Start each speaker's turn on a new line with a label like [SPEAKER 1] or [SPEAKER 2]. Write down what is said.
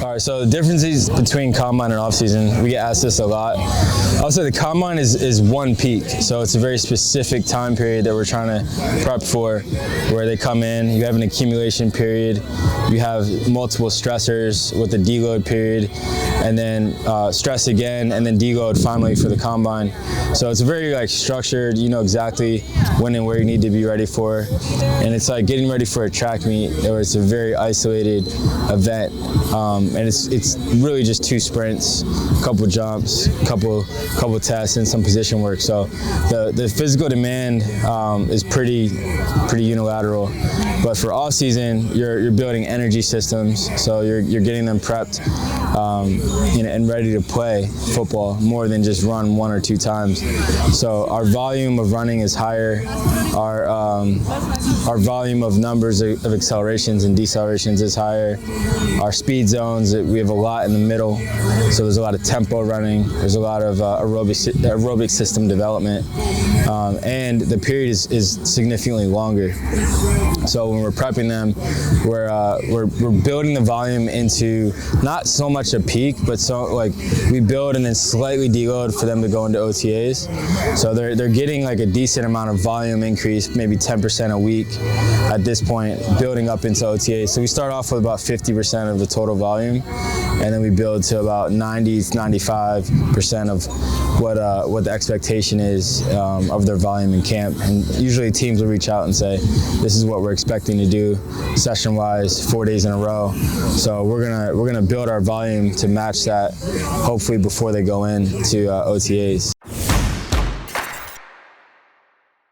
[SPEAKER 1] All right, so the differences between combine and off-season, we get asked this a lot. I'll say the combine is one peak, so it's a very specific time period that we're trying to prep for, where they come in, you have an accumulation period, you have multiple stressors with the deload period, and then stress again, and then deload finally for the combine. So it's very structured, you know exactly when and where you need to be ready for, and it's like getting ready for a track meet where it's a very isolated event. And it's really just 2 sprints, a couple jumps, couple tests, and some position work. So the physical demand is pretty unilateral. But for off season, you're building energy systems, so you're getting them prepped and ready to play football more than just run 1 or 2 times. So our volume of running is higher. Our volume of numbers of accelerations and decelerations is higher. Our speed zones, we have a lot in the middle, so there's a lot of tempo running, there's a lot of aerobic system development, and the period is significantly longer. So when we're prepping them, we're building the volume into not so much a peak, but we build and then slightly deload for them to go into OTAs. So they're getting a decent amount of volume increase, maybe 10% a week at this point, building up into OTAs. So we start off with about 50% of the total volume, and then we build to about 90-95% of what the expectation is of their volume in camp. And usually teams will reach out and say, this is what we're expecting to do session-wise 4 days in a row. So we're gonna build our volume to match that, hopefully before they go into OTAs.